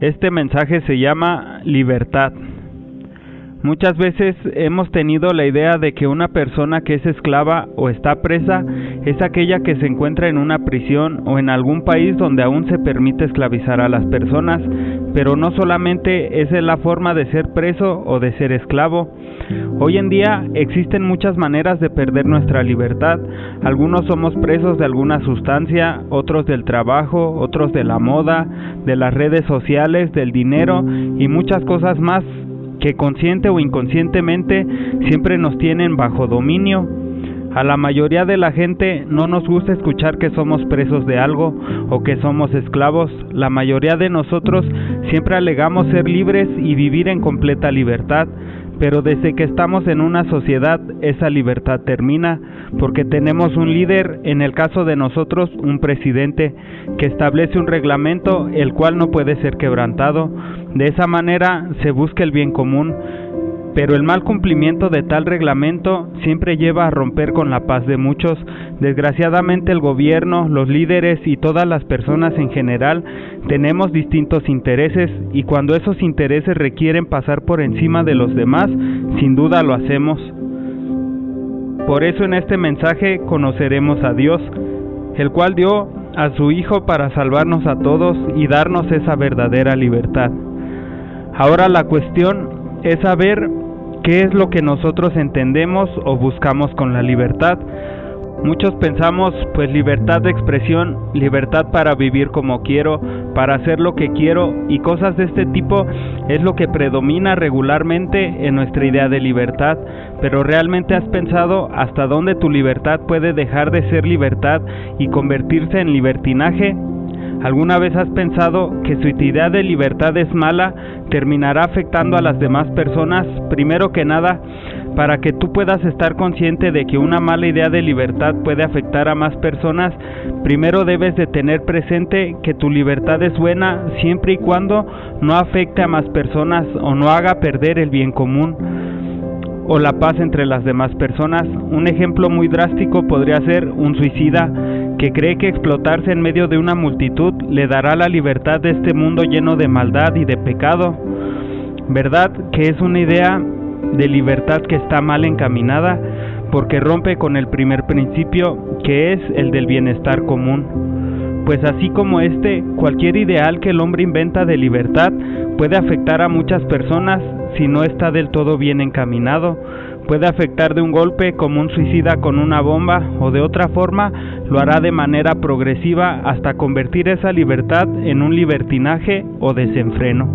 Este mensaje se llama libertad. Muchas veces hemos tenido la idea de que una persona que es esclava o está presa es aquella que se encuentra en una prisión o en algún país donde aún se permite esclavizar a las personas, pero no solamente esa es la forma de ser preso o de ser esclavo. Hoy en día existen muchas maneras de perder nuestra libertad. Algunos somos presos de alguna sustancia, otros del trabajo, otros de la moda, de las redes sociales, del dinero y muchas cosas más que consciente o inconscientemente siempre nos tienen bajo dominio. A la mayoría de la gente no nos gusta escuchar que somos presos de algo o que somos esclavos. La mayoría de nosotros siempre alegamos ser libres y vivir en completa libertad, pero desde que estamos en una sociedad esa libertad termina, porque tenemos un líder, en el caso de nosotros un presidente, que establece un reglamento el cual no puede ser quebrantado. De esa manera se busca el bien común, pero el mal cumplimiento de tal reglamento siempre lleva a romper con la paz de muchos. Desgraciadamente el gobierno, los líderes y todas las personas en general tenemos distintos intereses, y cuando esos intereses requieren pasar por encima de los demás, sin duda lo hacemos. Por eso en este mensaje conoceremos a Dios, el cual dio a su Hijo para salvarnos a todos y darnos esa verdadera libertad. Ahora la cuestión es saber qué es lo que nosotros entendemos o buscamos con la libertad. Muchos pensamos, pues libertad de expresión, libertad para vivir como quiero, para hacer lo que quiero y cosas de este tipo es lo que predomina regularmente en nuestra idea de libertad. Pero ¿realmente has pensado hasta dónde tu libertad puede dejar de ser libertad y convertirse en libertinaje? ¿Alguna vez has pensado que si tu idea de libertad es mala, terminará afectando a las demás personas? Primero que nada, para que tú puedas estar consciente de que una mala idea de libertad puede afectar a más personas, primero debes de tener presente que tu libertad es buena siempre y cuando no afecte a más personas o no haga perder el bien común o la paz entre las demás personas. Un ejemplo muy drástico podría ser un suicida que cree que explotarse en medio de una multitud le dará la libertad de este mundo lleno de maldad y de pecado. ¿Verdad que es una idea de libertad que está mal encaminada? Porque rompe con el primer principio, que es el del bienestar común. Pues así como cualquier ideal que el hombre inventa de libertad puede afectar a muchas personas si no está del todo bien encaminado. Puede afectar de un golpe como un suicida con una bomba, o de otra forma lo hará de manera progresiva hasta convertir esa libertad en un libertinaje o desenfreno.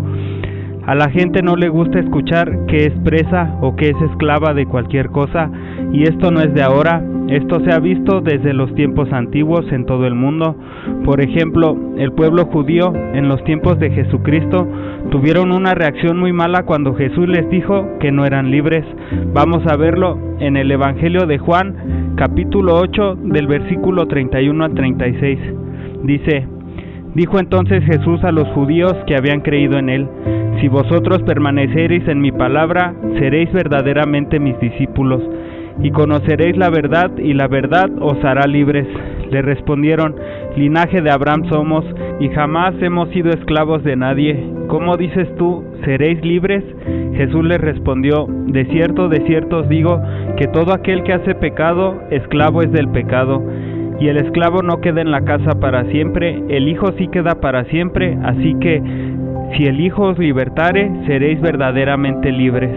A la gente no le gusta escuchar que es presa o que es esclava de cualquier cosa, y esto no es de ahora. Esto se ha visto desde los tiempos antiguos en todo el mundo. Por ejemplo, el pueblo judío en los tiempos de Jesucristo tuvieron una reacción muy mala cuando Jesús les dijo que no eran libres. Vamos a verlo en el Evangelio de Juan, capítulo 8, del versículo 31 al 36. Dijo entonces Jesús a los judíos que habían creído en él: si vosotros permaneceréis en mi palabra, seréis verdaderamente mis discípulos, y conoceréis la verdad, y la verdad os hará libres. Le respondieron: linaje de Abraham somos, y jamás hemos sido esclavos de nadie. ¿Cómo dices tú, seréis libres? Jesús les respondió: de cierto os digo, que todo aquel que hace pecado, esclavo es del pecado. Y el esclavo no queda en la casa para siempre, el Hijo sí queda para siempre, así que si el Hijo os libertare, seréis verdaderamente libres.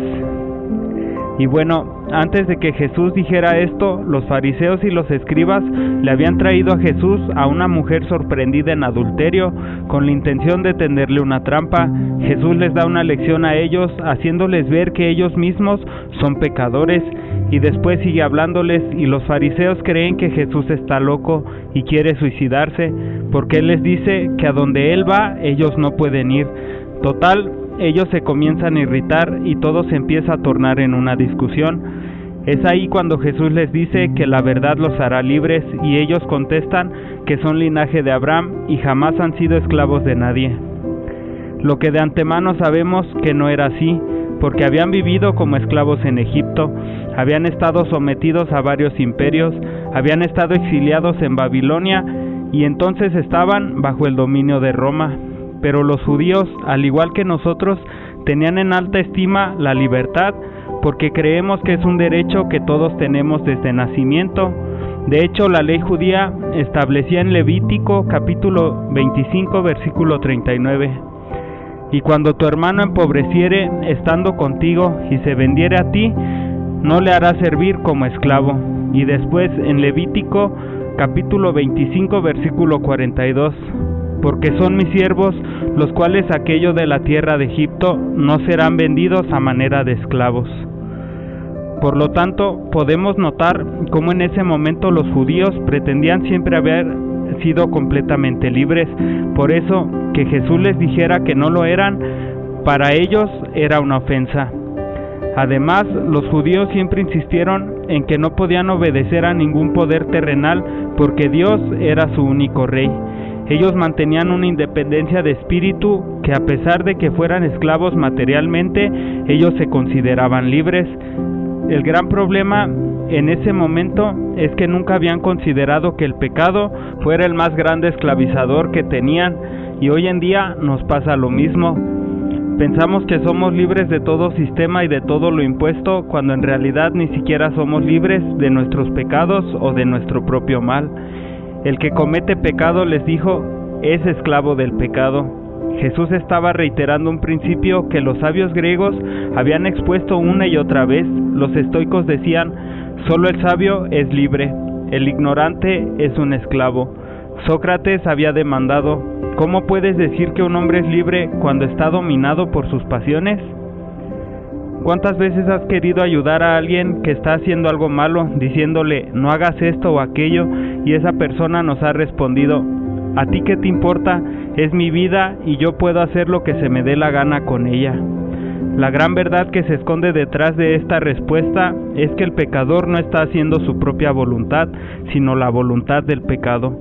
Y bueno, antes de que Jesús dijera esto, los fariseos y los escribas le habían traído a Jesús a una mujer sorprendida en adulterio, con la intención de tenderle una trampa. Jesús les da una lección a ellos, haciéndoles ver que ellos mismos son pecadores, y después sigue hablándoles, y los fariseos creen que Jesús está loco y quiere suicidarse, porque Él les dice que a donde Él va, ellos no pueden ir. Total, ellos se comienzan a irritar y todo se empieza a tornar en una discusión. Es ahí cuando Jesús les dice que la verdad los hará libres, y ellos contestan que son linaje de Abraham y jamás han sido esclavos de nadie. Lo que de antemano sabemos que no era así, porque habían vivido como esclavos en Egipto, habían estado sometidos a varios imperios, habían estado exiliados en Babilonia y entonces estaban bajo el dominio de Roma. pero los judíos, al igual que nosotros, tenían en alta estima la libertad, porque creemos que es un derecho que todos tenemos desde nacimiento. De hecho, la ley judía establecía en Levítico capítulo 25, versículo 39: y cuando tu hermano empobreciere estando contigo y se vendiere a ti, no le harás servir como esclavo. Y después en Levítico capítulo 25, versículo 42: porque son mis siervos, los cuales aquellos de la tierra de Egipto no serán vendidos a manera de esclavos. Por lo tanto, podemos notar cómo en ese momento los judíos pretendían siempre haber sido completamente libres. Por eso, que Jesús les dijera que no lo eran, para ellos era una ofensa. Además, los judíos siempre insistieron en que no podían obedecer a ningún poder terrenal porque Dios era su único rey. Ellos mantenían una independencia de espíritu que, a pesar de que fueran esclavos materialmente, ellos se consideraban libres. El gran problema en ese momento es que nunca habían considerado que el pecado fuera el más grande esclavizador que tenían, y hoy en día nos pasa lo mismo. Pensamos que somos libres de todo sistema y de todo lo impuesto, cuando en realidad ni siquiera somos libres de nuestros pecados o de nuestro propio mal. El que comete pecado, les dijo, es esclavo del pecado. Jesús estaba reiterando un principio que los sabios griegos habían expuesto una y otra vez. Los estoicos decían: solo el sabio es libre, el ignorante es un esclavo. Sócrates había demandado: ¿cómo puedes decir que un hombre es libre cuando está dominado por sus pasiones? ¿Cuántas veces has querido ayudar a alguien que está haciendo algo malo, diciéndole no hagas esto o aquello, y esa persona nos ha respondido: ¿a ti qué te importa? Es mi vida y yo puedo hacer lo que se me dé la gana con ella. La gran verdad que se esconde detrás de esta respuesta es que el pecador no está haciendo su propia voluntad, sino la voluntad del pecado.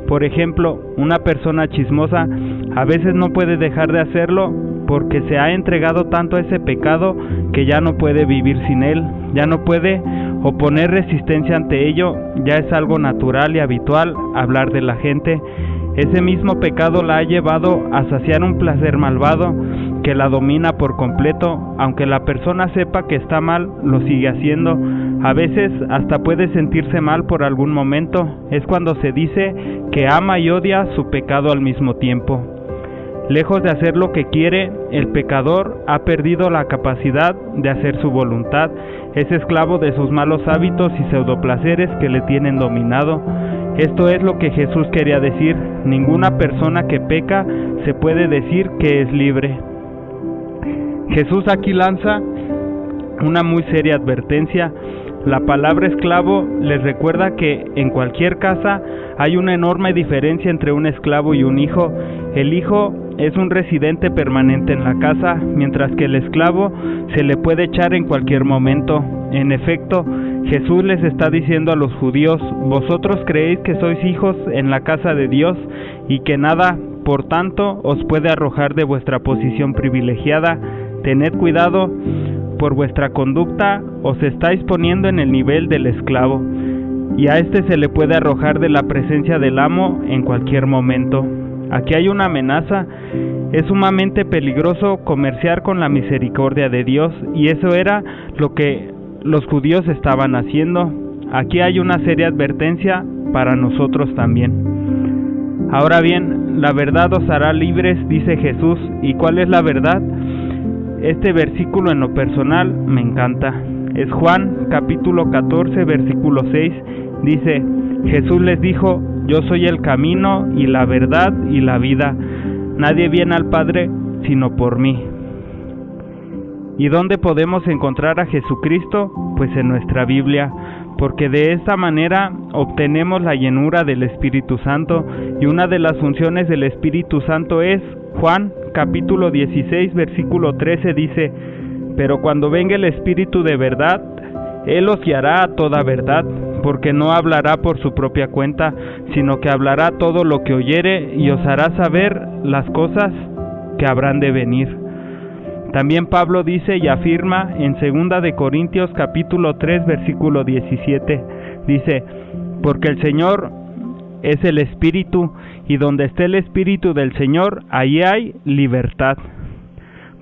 Por ejemplo, una persona chismosa a veces no puede dejar de hacerlo porque se ha entregado tanto a ese pecado que ya no puede vivir sin él, ya no puede oponer resistencia ante ello, ya es algo natural y habitual hablar de la gente. Ese mismo pecado la ha llevado a saciar un placer malvado que la domina por completo. Aunque la persona sepa que está mal, lo sigue haciendo. A veces hasta puede sentirse mal por algún momento. Es cuando se dice que ama y odia su pecado al mismo tiempo. Lejos de hacer lo que quiere, el pecador ha perdido la capacidad de hacer su voluntad. Es esclavo de sus malos hábitos y pseudoplaceres que le tienen dominado. Esto es lo que Jesús quería decir: ninguna persona que peca se puede decir que es libre. Jesús aquí lanza una muy seria advertencia. La palabra esclavo les recuerda que en cualquier casa hay una enorme diferencia entre un esclavo y un hijo. El hijo es un residente permanente en la casa, mientras que el esclavo se le puede echar en cualquier momento. En efecto, Jesús les está diciendo a los judíos: vosotros creéis que sois hijos en la casa de Dios y que nada, por tanto, os puede arrojar de vuestra posición privilegiada. Tened cuidado, por vuestra conducta os estáis poniendo en el nivel del esclavo, y a este se le puede arrojar de la presencia del amo en cualquier momento. Aquí hay una amenaza. Es sumamente peligroso comerciar con la misericordia de Dios, y eso era lo que los judíos estaban haciendo. Aquí hay una seria advertencia para nosotros también. Ahora bien, la verdad os hará libres, dice Jesús. ¿Y cuál es la verdad? Este versículo en lo personal me encanta. Es Juan capítulo 14, versículo 6. Dice: Jesús les dijo: yo soy el camino y la verdad y la vida. Nadie viene al Padre sino por mí. ¿Y dónde podemos encontrar a Jesucristo? Pues en nuestra Biblia, porque de esta manera obtenemos la llenura del Espíritu Santo, y una de las funciones del Espíritu Santo es, Juan capítulo 16, versículo 13 dice: pero cuando venga el Espíritu de verdad, Él os guiará a toda verdad, porque no hablará por su propia cuenta, sino que hablará todo lo que oyere y os hará saber las cosas que habrán de venir. También Pablo dice y afirma en 2 de Corintios capítulo 3 versículo 17, dice: porque el Señor es el Espíritu, y donde esté el Espíritu del Señor, ahí hay libertad.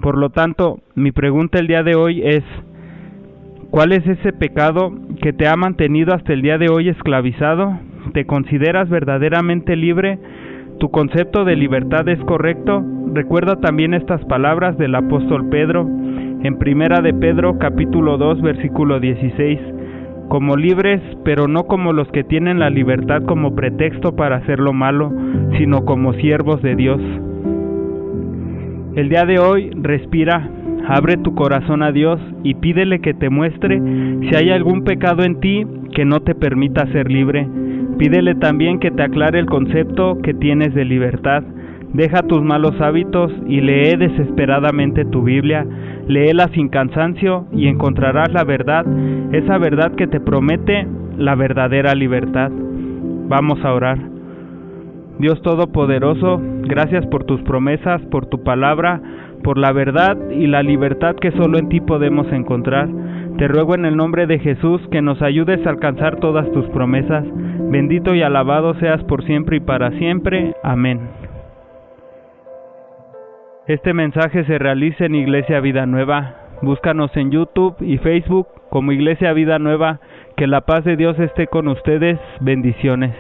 Por lo tanto, mi pregunta el día de hoy es: ¿cuál es ese pecado que te ha mantenido hasta el día de hoy esclavizado? ¿Te consideras verdaderamente libre? ¿Tu concepto de libertad es correcto? Recuerda también estas palabras del apóstol Pedro en Primera de Pedro capítulo 2 versículo 16: como libres, pero no como los que tienen la libertad como pretexto para hacer lo malo, sino como siervos de Dios. El día de hoy, respira, abre tu corazón a Dios y pídele que te muestre si hay algún pecado en ti que no te permita ser libre. Pídele también que te aclare el concepto que tienes de libertad. Deja tus malos hábitos y lee desesperadamente tu Biblia. Léela sin cansancio y encontrarás la verdad, esa verdad que te promete la verdadera libertad. Vamos a orar. Dios Todopoderoso, gracias por tus promesas, por tu palabra, por la verdad y la libertad que solo en ti podemos encontrar. Te ruego en el nombre de Jesús que nos ayudes a alcanzar todas tus promesas. Bendito y alabado seas por siempre y para siempre. Amén. Este mensaje se realiza en Iglesia Vida Nueva. Búscanos en YouTube y Facebook como Iglesia Vida Nueva. Que la paz de Dios esté con ustedes. Bendiciones.